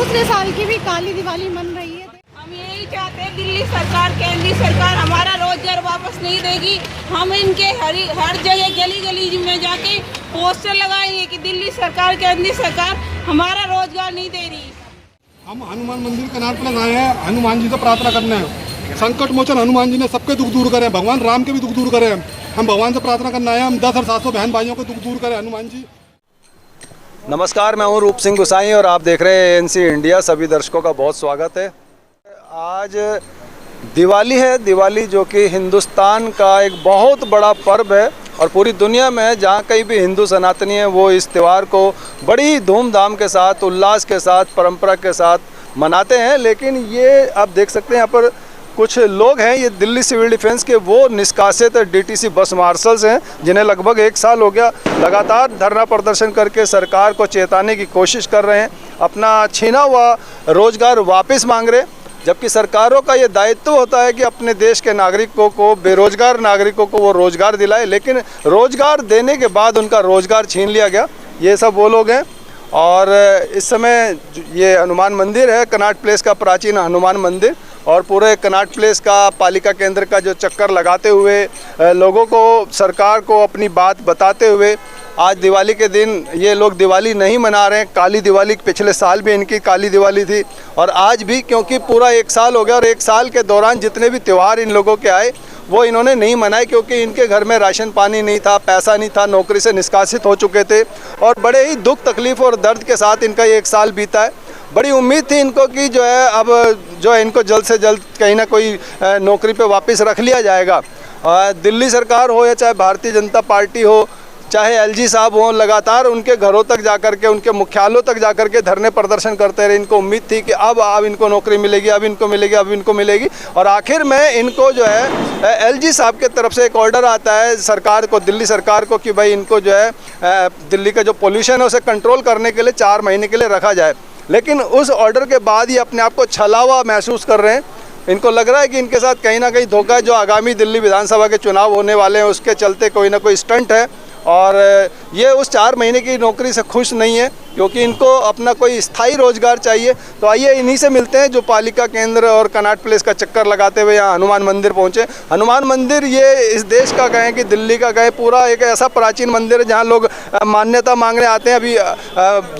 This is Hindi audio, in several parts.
दूसरे साल की भी काली दिवाली मन रही है। हम यही चाहते हैं दिल्ली सरकार, केंद्रीय सरकार हमारा रोजगार वापस नहीं देगी। हम इनके हर जगह गली गली में जाके पोस्टर लगाएंगे कि दिल्ली सरकार, केंद्रीय सरकार हमारा रोजगार नहीं दे रही। हम हनुमान मंदिर कनाट प्लस आए हैं हनुमान जी से प्रार्थना करने हैं। संकट मोचन हनुमान जी ने सबके दुख दूर करें, भगवान राम के भी दुख दूर करें। हम भगवान से प्रार्थना करना है, हम 10,700 बहन भाइयों को दुख दूर करें हनुमान जी। नमस्कार, मैं हूं रूप सिंह गुसाई और आप देख रहे हैं एएनसी इंडिया। सभी दर्शकों का बहुत स्वागत है। आज दिवाली है, दिवाली जो कि हिंदुस्तान का एक बहुत बड़ा पर्व है और पूरी दुनिया में जहाँ कहीं भी हिंदू सनातनी है वो इस त्यौहार को बड़ी धूमधाम के साथ, उल्लास के साथ, परंपरा के साथ मनाते हैं। लेकिन ये आप देख सकते हैं यहाँ पर कुछ लोग हैं, ये दिल्ली सिविल डिफेंस के वो निष्कासित डीटीसी बस मार्शल्स हैं जिन्हें लगभग 1 साल हो गया लगातार धरना प्रदर्शन करके सरकार को चेताने की कोशिश कर रहे हैं, अपना छीना हुआ रोजगार वापस मांग रहे हैं। जबकि सरकारों का ये दायित्व होता है कि अपने देश के नागरिकों को, बेरोजगार नागरिकों को वो रोजगार दिलाए, लेकिन रोजगार देने के बाद उनका रोजगार छीन लिया गया। ये सब वो लोग हैं। और इस समय ये हनुमान मंदिर है, कनाट प्लेस का प्राचीन हनुमान मंदिर, और पूरे कनाट प्लेस का पालिका केंद्र का जो चक्कर लगाते हुए लोगों को, सरकार को अपनी बात बताते हुए आज दिवाली के दिन ये लोग दिवाली नहीं मना रहे हैं। काली दिवाली पिछले साल भी इनकी काली दिवाली थी और आज भी, क्योंकि पूरा 1 साल हो गया और 1 साल के दौरान जितने भी त्यौहार इन लोगों के आए वो इन्होंने नहीं मनाए, क्योंकि इनके घर में राशन पानी नहीं था, पैसा नहीं था, नौकरी से निष्कासित हो चुके थे और बड़े ही दुख तकलीफ़ और दर्द के साथ इनका ये 1 साल बीता है। बड़ी उम्मीद थी इनको कि जो है अब जो है इनको जल्द से जल्द कहीं ना कोई नौकरी पे वापस रख लिया जाएगा। दिल्ली सरकार हो या चाहे भारतीय जनता पार्टी हो, चाहे एलजी साहब हों, लगातार उनके घरों तक जाकर के, उनके मुख्यालयों तक जाकर के धरने प्रदर्शन करते रहे। इनको उम्मीद थी कि अब इनको नौकरी मिलेगी, अब इनको मिलेगी, अब इनको मिलेगी। और आखिर में इनको जो है एलजी साहब के तरफ से एक ऑर्डर आता है सरकार को, दिल्ली सरकार को, कि भाई इनको जो है दिल्ली का जो पोल्यूशन है उसे कंट्रोल करने के लिए 4 महीने के लिए रखा जाए। लेकिन उस ऑर्डर के बाद ये अपने आप को छला हुआ महसूस कर रहे हैं। इनको लग रहा है कि इनके साथ कहीं ना कहीं धोखा है। जो आगामी दिल्ली विधानसभा के चुनाव होने वाले हैं उसके चलते कोई ना कोई स्टंट है और ये उस 4 महीने की नौकरी से खुश नहीं है, क्योंकि इनको अपना कोई स्थायी रोजगार चाहिए। तो आइए इन्हीं से मिलते हैं जो पालिका केंद्र और कनाट प्लेस का चक्कर लगाते हुए यहाँ हनुमान मंदिर पहुँचे। हनुमान मंदिर ये इस देश का कहें कि दिल्ली का कहें, पूरा एक ऐसा प्राचीन मंदिर है जहाँ लोग मान्यता मांगने आते हैं। अभी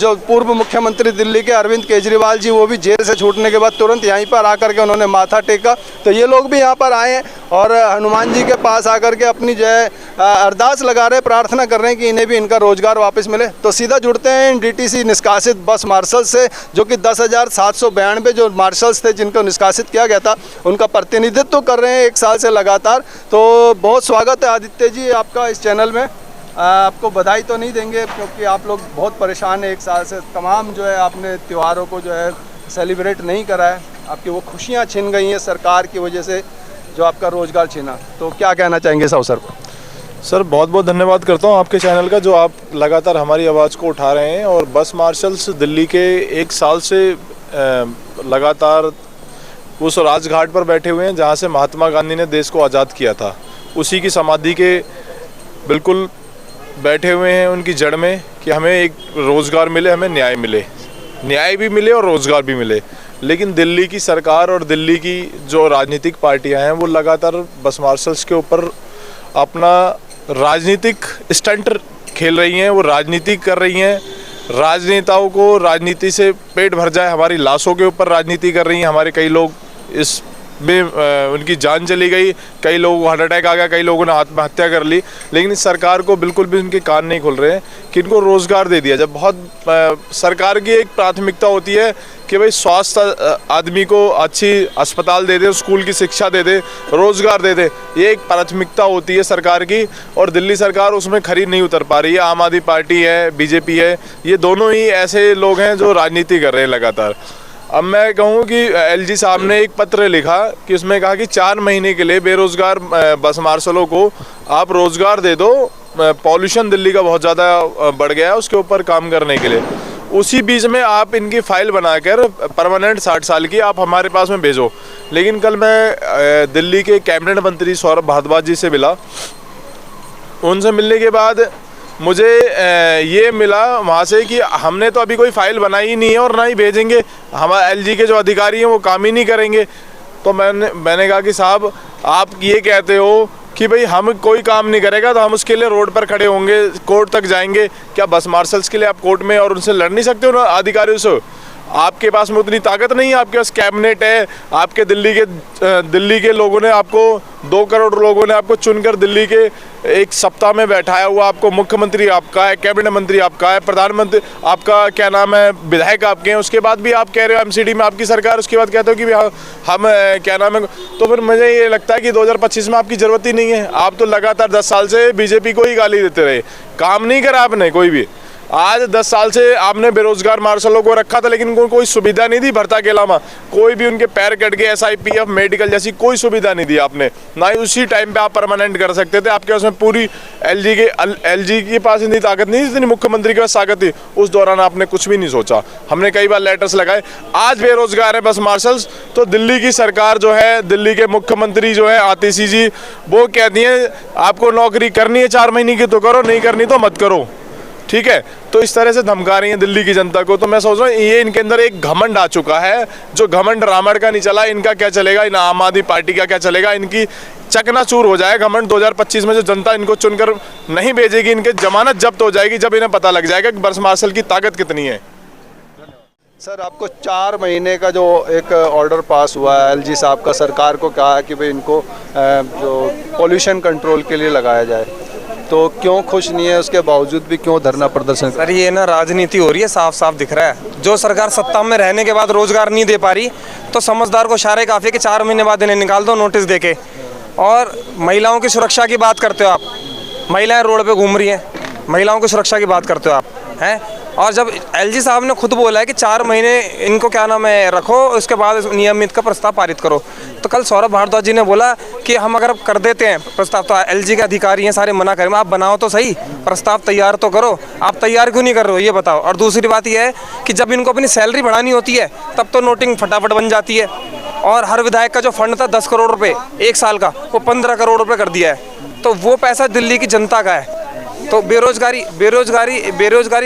जो पूर्व मुख्यमंत्री दिल्ली के अरविंद केजरीवाल जी, वो भी जेल से छूटने के बाद तुरंत यहीं पर आकर के उन्होंने माथा टेका। तो ये लोग भी यहाँ पर आए हैं और हनुमान जी के पास आकर के अपनी जो है अरदास लगा रहे, प्रार्थना कर रहे हैं कि इन्हें भी इनका रोजगार वापस मिले। तो सीधा जुड़ते हैं डीटीसी निष्कासित बस मार्शल से, जो कि 10,792 जो मार्शल्स थे जिनको निष्कासित किया गया था, उनका प्रतिनिधित्व कर रहे हैं 1 साल से लगातार। तो बहुत स्वागत है आदित्य जी आपका इस चैनल में। आपको बधाई तो नहीं देंगे क्योंकि आप लोग बहुत परेशान हैं 1 साल से, तमाम जो है आपने त्योहारों को जो है सेलिब्रेट नहीं करा है, आपकी वो खुशियाँ छिन गई हैं सरकार की वजह से, जो आपका रोजगार छीना। तो क्या कहना चाहेंगे इस अवसर पर? सर बहुत बहुत धन्यवाद करता हूं आपके चैनल का, जो आप लगातार हमारी आवाज़ को उठा रहे हैं। और बस मार्शल्स दिल्ली के 1 साल से लगातार उस राजघाट पर बैठे हुए हैं जहां से महात्मा गांधी ने देश को आज़ाद किया था, उसी की समाधि के बिल्कुल बैठे हुए हैं उनकी जड़ में कि हमें एक रोज़गार मिले, हमें न्याय मिले, न्याय भी मिले और रोज़गार भी मिले। लेकिन दिल्ली की सरकार और दिल्ली की जो राजनीतिक पार्टियां हैं वो लगातार बस मार्शल्स के ऊपर अपना राजनीतिक स्टंट खेल रही हैं, वो राजनीति कर रही हैं। राजनेताओं को राजनीति से पेट भर जाए, हमारी लाशों के ऊपर राजनीति कर रही हैं। हमारे कई लोग इस में उनकी जान चली गई, कई लोगों को हार्ट अटैक आ गया, कई लोगों ने आत्महत्या कर ली। लेकिन इस सरकार को बिल्कुल भी उनके कान नहीं खुल रहे हैं कि इनको रोज़गार दे दिया। जब बहुत सरकार की एक प्राथमिकता होती है कि भाई स्वास्थ्य आदमी को अच्छी अस्पताल दे दे, स्कूल की शिक्षा दे दे, रोज़गार दे दे, ये एक प्राथमिकता होती है सरकार की, और दिल्ली सरकार उसमें खरी नहीं उतर पा रही है। आम आदमी पार्टी है, बीजेपी है, ये दोनों ही ऐसे लोग हैं जो राजनीति कर रहे हैं लगातार। अब मैं कहूँ कि एलजी साहब ने एक पत्र लिखा कि उसमें कहा कि 4 महीने के लिए बेरोज़गार बस मार्शलों को आप रोज़गार दे दो, पॉल्यूशन दिल्ली का बहुत ज़्यादा बढ़ गया है, उसके ऊपर काम करने के लिए। उसी बीच में आप इनकी फ़ाइल बनाकर परमानेंट 60 साल की आप हमारे पास में भेजो। लेकिन कल मैं दिल्ली के कैबिनेट मंत्री सौरभ भारद्वाज जी से मिला। उनसे मिलने के बाद मुझे ये मिला वहाँ से कि हमने तो अभी कोई फाइल बनाई ही नहीं है और ना ही भेजेंगे, हमारे एलजी के जो अधिकारी हैं वो काम ही नहीं करेंगे। तो मैंने कहा कि साहब आप ये कहते हो कि भाई हम कोई काम नहीं करेगा तो हम उसके लिए रोड पर खड़े होंगे, कोर्ट तक जाएंगे, क्या बस मार्शल्स के लिए आप कोर्ट में और उनसे लड़ नहीं सकते हो ना अधिकारियों से? आपके पास में उतनी ताकत नहीं है, आपके पास कैबिनेट है, आपके दिल्ली के लोगों ने आपको 2 करोड़ लोगों ने आपको चुनकर दिल्ली के एक सप्ताह में बैठाया हुआ, आपको मुख्यमंत्री आपका है, कैबिनेट मंत्री आपका है, प्रधानमंत्री आपका क्या नाम है, विधायक आपके हैं, उसके बाद भी आप कह रहे हो एमसीडी में आपकी सरकार, उसके बाद कहते हो कि हम क्या नाम है। तो फिर मुझे ये लगता है कि 2025 में आपकी ज़रूरत ही नहीं है। आप तो लगातार 10 साल से बीजेपी को ही गाली देते रहे, काम नहीं करा आपने कोई भी। आज 10 साल से आपने बेरोजगार मार्शलों को रखा था लेकिन उनको कोई सुविधा नहीं दी भर्ता के अलावा, कोई भी उनके पैर कट गए, SIPF मेडिकल जैसी कोई सुविधा नहीं दी आपने, ना ही उसी टाइम पे आप परमानेंट कर सकते थे। आपके उसमें पूरी एलजी के पास इतनी ताकत नहीं, जितनी मुख्यमंत्री के पास ताकत थी। उस दौरान आपने कुछ भी नहीं सोचा। हमने कई बार लेटर्स लगाए, आज बेरोजगार है बस मार्शल्स, तो दिल्ली की सरकार जो है, दिल्ली के मुख्यमंत्री जो है आतिशी जी, वो कहती हैं आपको नौकरी करनी है 4 महीने की तो करो, नहीं करनी तो मत करो, ठीक है। तो इस तरह से धमका रही हैं दिल्ली की जनता को। तो मैं सोच रहा हूँ ये इनके अंदर एक घमंड आ चुका है, जो घमंड रावण का नहीं चला, इनका क्या चलेगा, इन आम आदमी पार्टी का क्या चलेगा, इनकी चकनाचूर हो जाए घमंड। 2025 में जो जनता इनको चुनकर नहीं भेजेगी, इनके जमानत जब्त हो जाएगी, जब इन्हें पता लग जाएगा कि बस मार्शल की ताकत कितनी है। सर, आपको 4 महीने का जो एक ऑर्डर पास हुआ है, एलजी साहब का सरकार को कहा है कि भाई इनको जो पॉल्यूशन कंट्रोल के लिए लगाया जाए, तो क्यों खुश नहीं है? उसके बावजूद भी क्यों धरना प्रदर्शन? सर, ये ना राजनीति हो रही है, साफ साफ दिख रहा है। जो सरकार सत्ता में रहने के बाद रोजगार नहीं दे पा रही, तो समझदार को इशारे काफी है कि 4 महीने बाद इन्हें निकाल दो नोटिस देके। और महिलाओं की सुरक्षा की बात करते हो आप, महिलाएं रोड पे घूम रही हैं, महिलाओं की सुरक्षा की बात करते हो आप, हैं? और जब एलजी साहब ने खुद बोला है कि 4 महीने इनको क्या नाम है रखो, उसके बाद नियमित का प्रस्ताव पारित करो, तो कल सौरभ भारद्वाज जी ने बोला कि हम अगर कर देते हैं प्रस्ताव, तो एलजी के अधिकारी हैं सारे मना करेंगे। आप बनाओ तो सही, प्रस्ताव तैयार तो करो, आप तैयार क्यों नहीं कर रहे हो ये बताओ। और दूसरी बात यह है कि जब इनको अपनी सैलरी बढ़ानी होती है तब तो नोटिंग फटाफट बन जाती है। और हर विधायक का जो फंड था 10 करोड़ रुपये 1 साल का, वो 15 करोड़ रुपये कर दिया है। तो वो पैसा दिल्ली की जनता का है। तो बेरोजगारी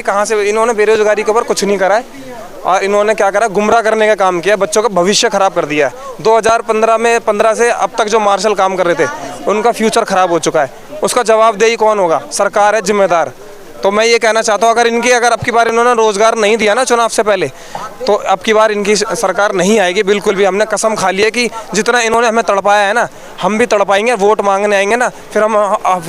कहाँ से? इन्होंने बेरोजगारी के ऊपर कुछ नहीं करा है, और इन्होंने क्या करा, गुमराह करने का काम किया, बच्चों का भविष्य खराब कर दिया है। 2015 से अब तक जो मार्शल काम कर रहे थे, उनका फ्यूचर खराब हो चुका है। उसका जवाबदेही कौन होगा? सरकार है जिम्मेदार। तो मैं ये कहना चाहता हूँ, अगर अब की बार इन्होंने रोजगार नहीं दिया ना चुनाव से पहले, तो अब की बार इनकी सरकार नहीं आएगी बिल्कुल भी। हमने कसम खा ली है कि जितना इन्होंने हमें तड़पाया है ना, हम भी तड़पाएंगे। वोट मांगने आएंगे ना, फिर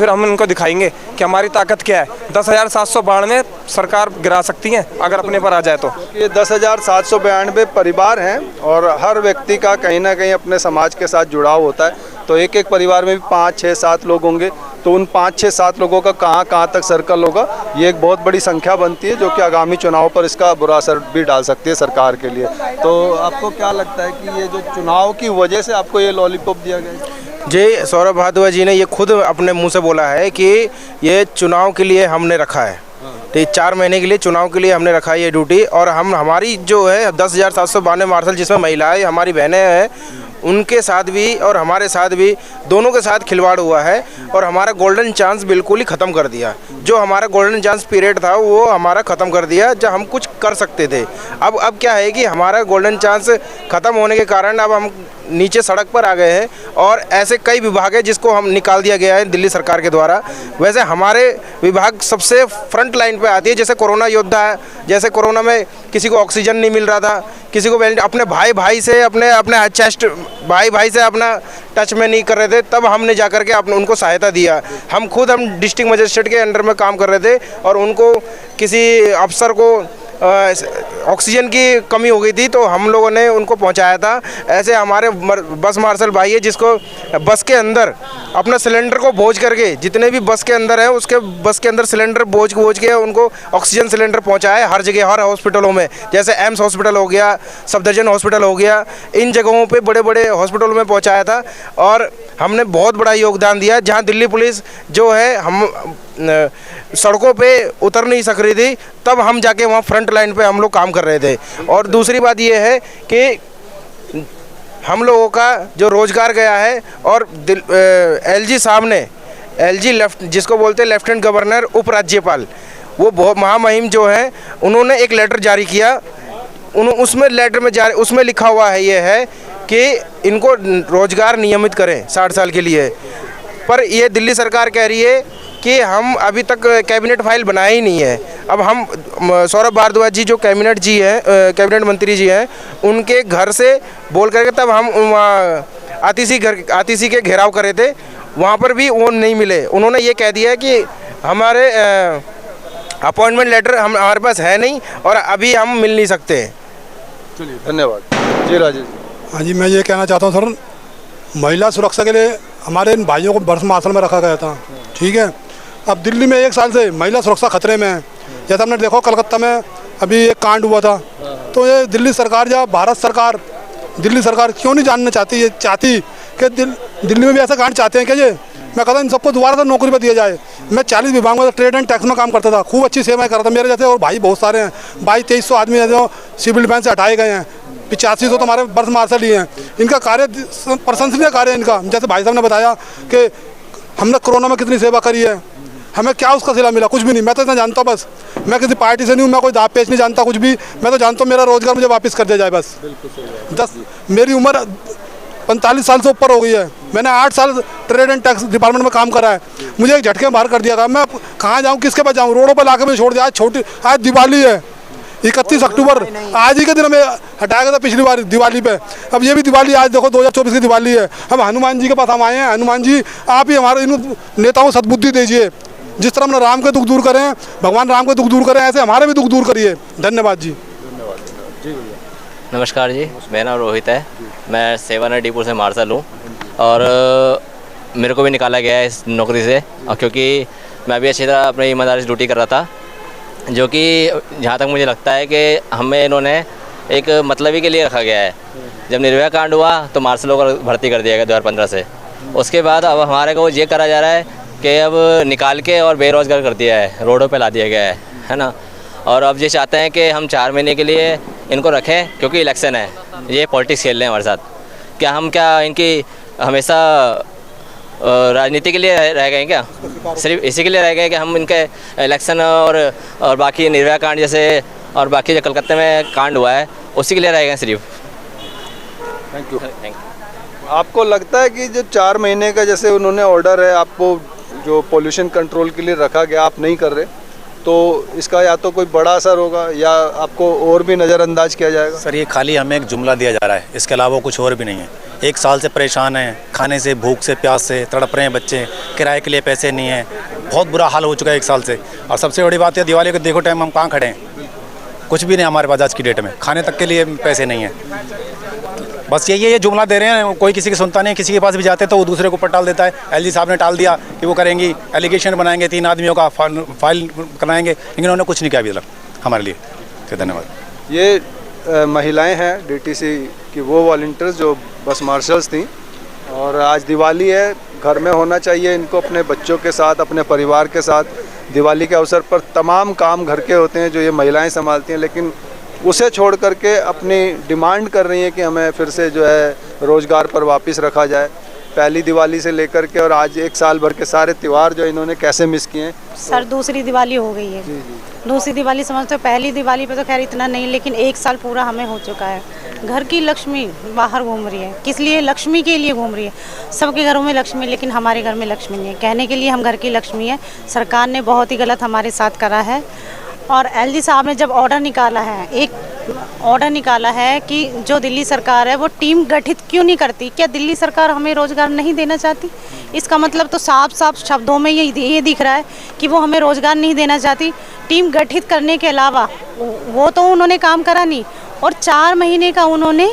हम इनको दिखाएंगे कि हमारी ताकत क्या है। 10,792 सरकार गिरा सकती है अगर अपने पर आ जाए तो। ये 10,792 परिवार हैं और हर व्यक्ति का कहीं ना कहीं अपने समाज के साथ जुड़ाव होता है। तो एक एक परिवार में भी 5, 6, 7 लोग होंगे, तो उन 5, 6, 7 लोगों का कहाँ तक सर्कल होगा, ये एक बहुत बड़ी संख्या बनती है, जो कि आगामी चुनाव पर इसका बुरा असर भी डाल सकती है सरकार के लिए। तो आपको क्या लगता है कि ये जो चुनाव की वजह से आपको ये लॉलीपॉप दिया गया? जी, सौरभ भारद्वाज जी ने ये खुद अपने मुंह से बोला है कि ये चुनाव के लिए हमने रखा है, तो 4 महीने के लिए चुनाव के लिए हमने रखा है ये ड्यूटी। और हमारी जो है 10,792 मार्शल, जिसमें महिलाएं हमारी बहनें हैं, उनके साथ भी और हमारे साथ भी, दोनों के साथ खिलवाड़ हुआ है और हमारा गोल्डन चांस बिल्कुल ही ख़त्म कर दिया। जो हमारा गोल्डन चांस पीरियड था वो हमारा ख़त्म कर दिया, जब हम कुछ कर सकते थे। अब क्या है कि हमारा गोल्डन चांस ख़त्म होने के कारण अब हम नीचे सड़क पर आ गए हैं। और ऐसे कई विभाग है जिसको हम निकाल दिया गया है दिल्ली सरकार के द्वारा। वैसे हमारे विभाग सबसे फ्रंट लाइन पे आती है, जैसे कोरोना योद्धा है, जैसे कोरोना में किसी को ऑक्सीजन नहीं मिल रहा था, किसी को अपने भाई से अपने चेस्ट भाई से अपना टच में नहीं कर रहे थे, तब हमने जा कर के उनको सहायता दिया। हम डिस्ट्रिक्ट मजिस्ट्रेट के अंडर में काम कर रहे थे और उनको किसी अफसर को ऑक्सीजन की कमी हो गई थी, तो हम लोगों ने उनको पहुंचाया था। ऐसे हमारे बस मार्शल भाई है जिसको बस के अंदर अपना सिलेंडर को बोझ करके, जितने भी बस के अंदर है उसके बस के अंदर सिलेंडर बोझ के उनको ऑक्सीजन सिलेंडर पहुंचाया हर जगह, हर हॉस्पिटलों में। जैसे एम्स हॉस्पिटल हो गया, सफदरजंग हॉस्पिटल हो गया, इन जगहों पे बड़े बड़े हॉस्पिटलों में पहुंचाया था। और हमने बहुत बड़ा योगदान दिया। जहाँ दिल्ली पुलिस जो है हम सड़कों पे उतर नहीं सक रही थी, तब हम जाके वहाँ फ्रंट लाइन पे हम लोग काम कर रहे थे। और दूसरी बात ये है कि हम लोगों का जो रोज़गार गया है, और एलजी साहब ने LG लेफ्ट जिसको बोलते हैं लेफ्टिनेंट गवर्नर उपराज्यपाल, वो बहुत महामहिम जो है, उन्होंने एक लेटर जारी किया। उसमें लेटर में उसमें लिखा हुआ है ये है कि इनको रोजगार नियमित करें 60 साल के लिए। पर ये दिल्ली सरकार कह रही है कि हम अभी तक कैबिनेट फाइल बनाया ही नहीं है। अब हम सौरभ भारद्वाज जी जो कैबिनेट मंत्री जी हैं, उनके घर से बोल करके तब हम वहाँ आतिशी के घेराव करे थे, वहाँ पर भी वो नहीं मिले। उन्होंने ये कह दिया है कि हमारे अपॉइंटमेंट लेटर हमारे पास है नहीं और अभी हम मिल नहीं सकते। चलिए धन्यवाद जी। राजेश हाँ जी, मैं ये कहना चाहता हूँ सर, महिला सुरक्षा के लिए हमारे इन भाइयों को बर्फ मार्शल में रखा गया था, ठीक है। अब दिल्ली में 1 साल से महिला सुरक्षा खतरे में है। जैसे हमने देखो कलकत्ता में अभी एक कांड हुआ था, तो ये दिल्ली सरकार या भारत सरकार, दिल्ली सरकार क्यों नहीं जानना चाहती, ये चाहती कि दिल्ली में भी ऐसा कांड चाहते हैं क्या ये? मैं कहता इन सबको दोबारा से नौकरी पर दिया जाए। मैं 40 विभाग में ट्रेड एंड टैक्स में काम करता था, खूब अच्छी सेवाएं करता था। मेरे जैसे और भाई बहुत सारे हैं, 2200-2300 आदमी हैं जो सिविल डिफेंस से हटाए गए हैं, 8500 तो हमारे बर्फ मार्शल ही हैं। इनका कार्य प्रशंसनीय कार्य है इनका। जैसे भाई साहब ने बताया कि हमने कोरोना में कितनी सेवा करी है, हमें क्या उसका सिला मिला? कुछ भी नहीं। मैं तो इतना जानता हूँ, बस मैं किसी पार्टी से नहीं हूँ, मैं कोई दाव पेच नहीं जानता कुछ भी। मैं तो जानता हूँ मेरा रोजगार मुझे वापस कर दिया जाए बस। मेरी उम्र 45 साल से ऊपर हो गई है। मैंने 8 साल ट्रेड एंड टैक्स डिपार्टमेंट में काम करा है। मुझे एक झटके में बाहर कर दिया था। मैं कहाँ जाऊँ, किसके पास जाऊँ? रोडों पर लाके में छोड़ दिया। आज दिवाली है, 31 अक्टूबर, आज ही के दिन हमें हटाया गया था पिछली बार दिवाली पे। अब ये भी दिवाली, आज देखो 2024 की दिवाली है। अब हनुमान जी के पास हम आए हैं। हनुमान जी, आप ही हमारे इन नेताओं को सद्बुद्धि दीजिए। जिस तरह हमने राम के दुख दूर करें, भगवान राम के दुख दूर करें, ऐसे हमारे भी दुख दूर करिए। धन्यवाद जी। नमस्कार जी, मेरा नाम रोहित है। मैं सेवानगर डिपो से मार्शल हूँ और मेरे को भी निकाला गया है इस नौकरी से, क्योंकि मैं भी अच्छी तरह अपनी ईमानदारी से ड्यूटी कर रहा था, जो कि जहाँ तक मुझे लगता है कि हमें इन्होंने एक मतलबी के लिए रखा गया है। जब निर्भया कांड हुआ तो मार्शलों को भर्ती कर दिया गया 2015 से। उसके बाद अब हमारे को ये करा जा रहा है कि अब निकाल के और बेरोज़गार कर दिया है, रोडों पे ला दिया गया है ना। और अब ये चाहते हैं कि हम 4 महीने के लिए इनको रखें, क्योंकि इलेक्शन है, ये पॉलिटिक्स खेल रहे हैं हमारे साथ। क्या इनकी हमेशा राजनीति के लिए रह गए क्या? सिर्फ इसी के लिए रह गए कि हम इनके इलेक्शन और बाकी निर्भया कांड जैसे और बाकी जो कलकत्ते में कांड हुआ है उसी के लिए रह गए सिर्फ। Thank you. आपको लगता है कि जो 4 महीने का जैसे उन्होंने ऑर्डर है, आपको जो पोल्यूशन कंट्रोल के लिए रखा गया, आप नहीं कर रहे, तो इसका या तो कोई बड़ा असर होगा या आपको और भी नज़रअंदाज किया जाएगा? सर, ये खाली हमें एक जुमला दिया जा रहा है, इसके अलावा कुछ और भी नहीं है। 1 साल से परेशान हैं, खाने से, भूख से, प्यास से तड़प रहे हैं बच्चे, किराए के लिए पैसे नहीं हैं, बहुत बुरा हाल हो चुका है 1 साल से। और सबसे बड़ी बात है, दिवाली को देखो टाइम हम कहाँ खड़े हैं, कुछ भी नहीं हमारे पास आज की डेट में, खाने तक के लिए पैसे नहीं हैं। बस ये जुमला दे रहे हैं, कोई किसी की सुनता नहीं। किसी के पास भी जाते तो वो दूसरे को ऊपर टाल देता है। LG साहब ने टाल दिया कि वो करेंगी, एलिगेशन बनाएंगे, 3 आदमियों का फाइल कराएंगे, लेकिन उन्होंने कुछ नहीं किया अभी तक हमारे लिए। तो धन्यवाद। ये महिलाएं हैं DTC की, वो वॉलंटियर्स जो बस मार्शल्स थी, और आज दिवाली है, घर में होना चाहिए इनको अपने बच्चों के साथ, अपने परिवार के साथ। दिवाली के अवसर पर तमाम काम घर के होते हैं जो ये महिलाएं संभालती हैं, लेकिन उसे छोड़ करके अपनी डिमांड कर रही हैं कि हमें फिर से जो है रोज़गार पर वापस रखा जाए। पहली दिवाली से लेकर के और आज 1 साल भर के सारे त्यौहार जो इन्होंने कैसे मिस किए हैं? सर, दूसरी दिवाली हो गई है। दूसरी दिवाली समझते हो, पहली दिवाली पे तो खैर इतना नहीं, लेकिन 1 साल पूरा हमें हो चुका है। घर की लक्ष्मी बाहर घूम रही है। किस लिए? लक्ष्मी के लिए घूम रही है। सबके घरों में लक्ष्मी, लेकिन हमारे घर में लक्ष्मी नहीं है। कहने के लिए हम घर की लक्ष्मी है। सरकार ने बहुत ही गलत हमारे साथ करा है। और LG साहब ने जब ऑर्डर निकाला है, एक ऑर्डर निकाला है कि जो दिल्ली सरकार है वो टीम गठित क्यों नहीं करती? क्या दिल्ली सरकार हमें रोज़गार नहीं देना चाहती? इसका मतलब तो साफ साफ शब्दों में ये दिख रहा है कि वो हमें रोज़गार नहीं देना चाहती। टीम गठित करने के अलावा वो तो उन्होंने काम करा नहीं, और 4 महीने का उन्होंने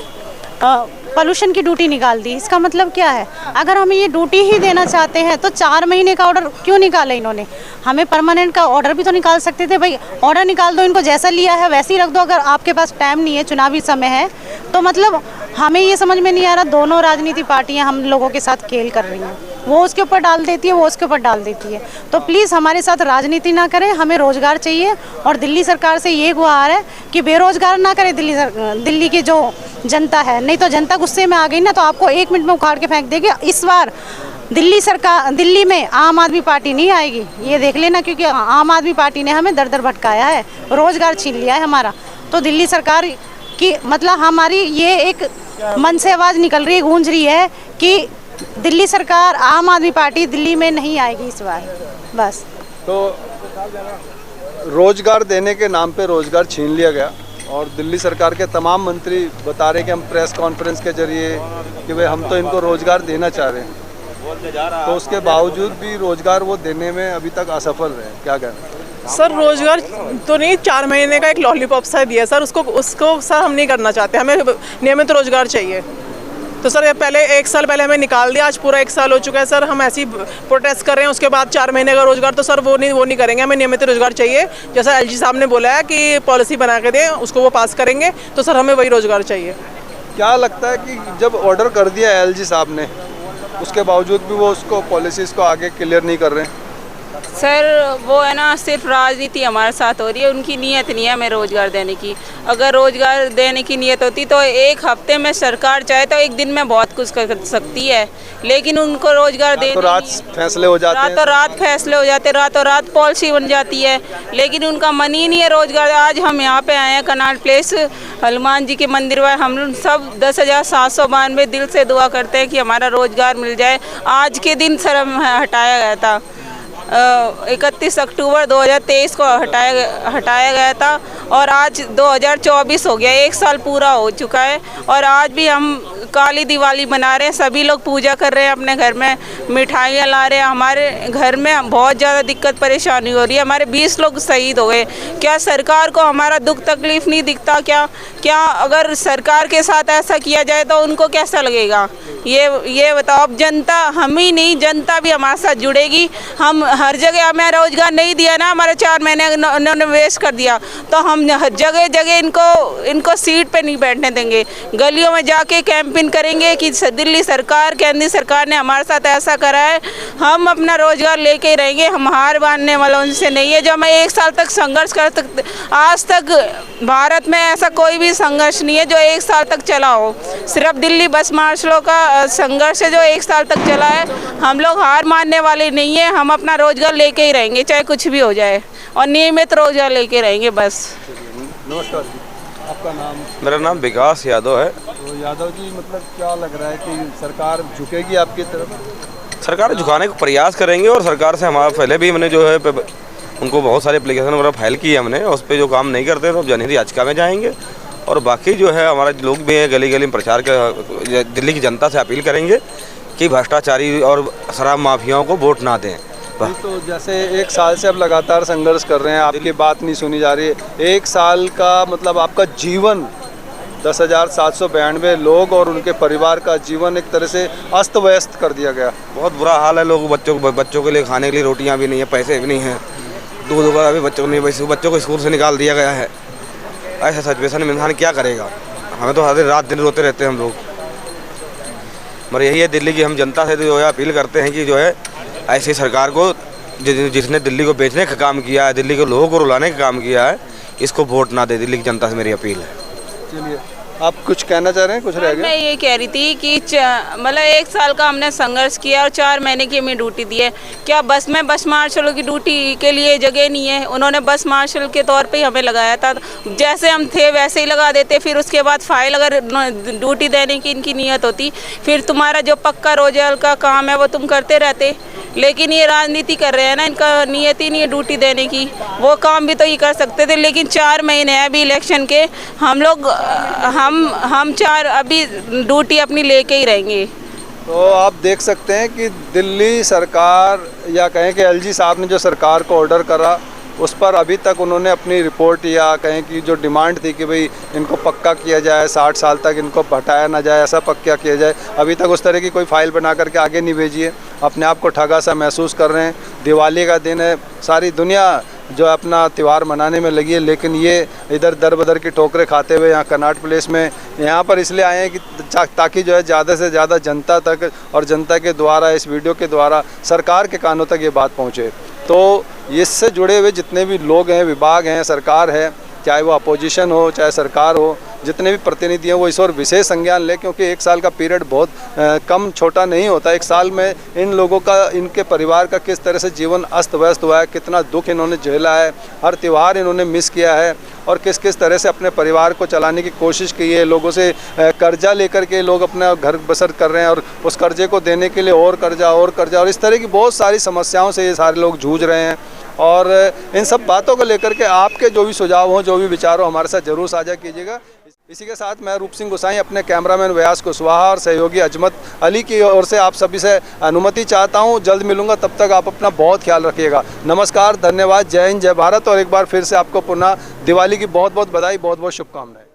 पोल्यूशन की ड्यूटी निकाल दी। इसका मतलब क्या है? अगर हमें ये ड्यूटी ही देना चाहते हैं तो 4 महीने का ऑर्डर क्यों निकाला इन्होंने? हमें परमानेंट का ऑर्डर भी तो निकाल सकते थे। भाई ऑर्डर निकाल दो, इनको जैसा लिया है वैसे ही रख दो। अगर आपके पास टाइम नहीं है, चुनावी समय है, तो मतलब हमें ये समझ में नहीं आ रहा, दोनों राजनीति पार्टियां हम लोगों के साथ खेल कर रही हैं। वो उसके ऊपर डाल देती है, वो उसके ऊपर डाल देती है। तो प्लीज़ हमारे साथ राजनीति ना करें, हमें रोज़गार चाहिए। और दिल्ली सरकार से ये गुहार है कि बेरोज़गार ना करे दिल्ली की जो जनता है, नहीं तो जनता गुस्से में आ गई ना तो आपको 1 मिनट में उखाड़ के फेंक देगी। इस बार दिल्ली में आम आदमी पार्टी नहीं आएगी, ये देख लेना, क्योंकि आम आदमी पार्टी ने हमें दर दर भटकाया है, रोजगार छीन लिया है हमारा। तो दिल्ली सरकार की मतलब हमारी ये एक मन से आवाज़ निकल रही है, गूंज रही है कि दिल्ली सरकार, आम आदमी पार्टी दिल्ली में नहीं आएगी इस बार, बस। तो रोजगार देने के नाम पे रोजगार छीन लिया गया और दिल्ली सरकार के तमाम मंत्री बता रहे हैं कि हम प्रेस कॉन्फ्रेंस के जरिए कि भाई हम तो इनको रोजगार देना चाह रहे हैं, तो उसके बावजूद भी रोजगार वो देने में अभी तक असफल रहे। क्या कहना सर? रोजगार तो नहीं, 4 महीने का एक लॉलीपॉप सा दिया सर, उसको सर हम नहीं करना चाहते, हमें नियमित रोजगार चाहिए। तो सर ये पहले 1 साल पहले हमें निकाल दिया, आज पूरा 1 साल हो चुका है सर, हम ऐसे ही प्रोटेस्ट कर रहे हैं। उसके बाद 4 महीने का रोजगार तो सर वो नहीं करेंगे, हमें नियमित रोजगार चाहिए। जैसा एलजी साहब ने बोला है कि पॉलिसी बना के दें, उसको वो पास करेंगे, तो सर हमें वही रोजगार चाहिए। क्या लगता है कि जब ऑर्डर कर दिया एलजी साहब ने, उसके बावजूद भी वो उसको पॉलिसीज़ को आगे क्लियर नहीं कर रहे हैं? सर वो है ना, सिर्फ राजनीति हमारे साथ हो रही है, उनकी नीयत नहीं है हमें रोज़गार देने की। अगर रोज़गार देने की नीयत होती तो एक हफ्ते में सरकार चाहे तो एक दिन में बहुत कुछ कर सकती है, लेकिन उनको रोज़गार देने रात फैसले हो जाते हैं, रातों रात फैसले हो जाते, रातों रात पॉलिसी बन जाती है, लेकिन उनका मन ही नहीं है रोज़गार। आज हम यहाँ पे आए हैं कनाट प्लेस, हनुमान जी के मंदिर में, हम सब 10,792 दिल से दुआ करते हैं कि हमारा रोज़गार मिल जाए। आज के दिन सर हटाया गया था, 31 अक्टूबर 2023 को हटाया गया था और आज 2024 हो गया, 1 साल पूरा हो चुका है। और आज भी हम काली दिवाली मना रहे हैं, सभी लोग पूजा कर रहे हैं, अपने घर में मिठाइयाँ ला रहे हैं। हमारे घर में बहुत ज़्यादा दिक्कत परेशानी हो रही है, हमारे 20 लोग शहीद हो गए। क्या सरकार को हमारा दुख तकलीफ़ नहीं दिखता? क्या अगर सरकार के साथ ऐसा किया जाए तो उनको कैसा लगेगा? ये बताओ। अब जनता, हम ही नहीं, जनता भी हमारे साथ जुड़ेगी। हम हर जगह, हमें रोज़गार नहीं दिया ना, हमारे 4 महीने उन्होंने वेस्ट कर दिया, तो हम जगह जगह इनको सीट पे नहीं बैठने देंगे। गलियों में जाके कैंपेन करेंगे कि दिल्ली सरकार, केंद्रीय सरकार ने हमारे साथ ऐसा करा है, हम अपना रोज़गार लेके ही रहेंगे। हम हार मानने वालों से नहीं है, जो हमें 1 साल तक संघर्ष कर सकते। आज तक भारत में ऐसा कोई भी संघर्ष नहीं है जो 1 साल तक चला हो, सिर्फ दिल्ली बस मार्शलों का संघर्ष है जो 1 साल तक चला है। हम लोग हार मानने वाले नहीं है, हम अपना रोज़गार लेके ही रहेंगे, चाहे कुछ भी हो जाए, और नियमित रोज़गार लेके रहेंगे, बस। नमस्कार जी, आपका नाम? मेरा नाम विकास यादव है। तो यादव जी, मतलब क्या लग रहा है कि सरकार झुकेगी आपकी तरफ? सरकार झुकाने का प्रयास करेंगे और सरकार से हमारा पहले भी हमने जो है उनको बहुत सारे एप्लीकेशन वगैरह फाइल किए हमने, उस पर जो काम नहीं करते तो जनहित याचिका में जाएंगे। और बाकी जो है हमारे लोग भी हैं, गली गली में प्रचार कर दिल्ली की जनता से अपील करेंगे कि भ्रष्टाचारी और शराब माफियाओं को वोट ना दें। तो जैसे 1 साल से अब लगातार संघर्ष कर रहे हैं, आपकी बात नहीं सुनी जा रही है। 1 साल का मतलब आपका जीवन, 10,792 लोग और उनके परिवार का जीवन एक तरह से अस्त व्यस्त कर दिया गया। बहुत बुरा हाल है। लोग बच्चों के लिए खाने के लिए रोटियां भी नहीं है, पैसे भी नहीं हैं, दूध वगैरह भी बच्चों को स्कूल से निकाल दिया गया है। ऐसा सिचुएशन में इंसान क्या करेगा? हमें तो हर रात दिन रोते रहते हैं हम लोग। मगर यही है, दिल्ली की हम जनता से जो है अपील करते हैं कि जो है ऐसी सरकार को, जिसने दिल्ली को बेचने का काम किया है, दिल्ली के लोगों को रुलाने का काम किया है, इसको वोट ना दे। दिल्ली की जनता से मेरी अपील है। चलिए, आप कुछ कहना चाह रहे हैं? कुछ रह गया? मैं ये कह रही थी कि मतलब 1 साल का हमने संघर्ष किया और 4 महीने की हमें ड्यूटी दी है। क्या बस में बस मार्शलों की ड्यूटी के लिए जगह नहीं है? उन्होंने बस मार्शल के तौर पे ही हमें लगाया था, जैसे हम थे वैसे ही लगा देते। फिर उसके बाद फाइल, अगर ड्यूटी देने की इनकी नीयत होती, फिर तुम्हारा जो पक्का रोजगार का काम है वो तुम करते रहते। लेकिन ये राजनीति कर रहे हैं ना, इनका नीयत ही नहीं है ड्यूटी देने की। वो काम भी तो ये कर सकते थे, लेकिन 4 महीने हैं अभी इलेक्शन के, हम लोग हम 4 अभी ड्यूटी अपनी लेके ही रहेंगे। तो आप देख सकते हैं कि दिल्ली सरकार, या कहें कि एलजी साहब ने जो सरकार को ऑर्डर करा, उस पर अभी तक उन्होंने अपनी रिपोर्ट, या कहें कि जो डिमांड थी कि भाई इनको पक्का किया जाए, 60 साल तक इनको हटाया ना जाए, ऐसा पक्का किया जाए, अभी तक उस तरह की कोई फाइल बना करके आगे नहीं भेजी है। अपने आप को ठगा सा महसूस कर रहे हैं। दिवाली का दिन है, सारी दुनिया जो अपना त्यौहार मनाने में लगी है, लेकिन ये इधर दर बदर की ठोकरें खाते हुए यहाँ कनाट प्लेस में यहाँ पर इसलिए आए हैं कि ताकि जो है ज़्यादा से ज़्यादा जनता तक, और जनता के द्वारा, इस वीडियो के द्वारा सरकार के कानों तक ये बात पहुँचे। तो इससे जुड़े हुए जितने भी लोग हैं, विभाग हैं, सरकार है, चाहे वो अपोजिशन हो चाहे सरकार हो, जितने भी प्रतिनिधि हैं वो इस और विशेष संज्ञान लें, क्योंकि एक साल का पीरियड बहुत कम छोटा नहीं होता। एक साल में इन लोगों का, इनके परिवार का किस तरह से जीवन अस्त व्यस्त हुआ है, कितना दुख इन्होंने झेला है, हर त्यौहार इन्होंने मिस किया है और किस किस तरह से अपने परिवार को चलाने की कोशिश की है। लोगों से कर्जा लेकर के लोग अपना घर बसर कर रहे हैं और उस कर्जे को देने के लिए और कर्जा और इस तरह की बहुत सारी समस्याओं से ये सारे लोग जूझ रहे हैं। और इन सब बातों को लेकर के आपके जो भी सुझाव हों, जो भी विचार हो, हमारे साथ जरूर साझा कीजिएगा। इसी के साथ मैं रूप सिंह गोसाई अपने कैमरामैन व्यास कुशवाहा और सहयोगी अजमत अली की ओर से आप सभी से अनुमति चाहता हूं। जल्द मिलूंगा, तब तक आप अपना बहुत ख्याल रखिएगा। नमस्कार, धन्यवाद, जय हिंद, जय भारत। और एक बार फिर से आपको पुनः दिवाली की बहुत बहुत बधाई, बहुत बहुत शुभकामनाएं।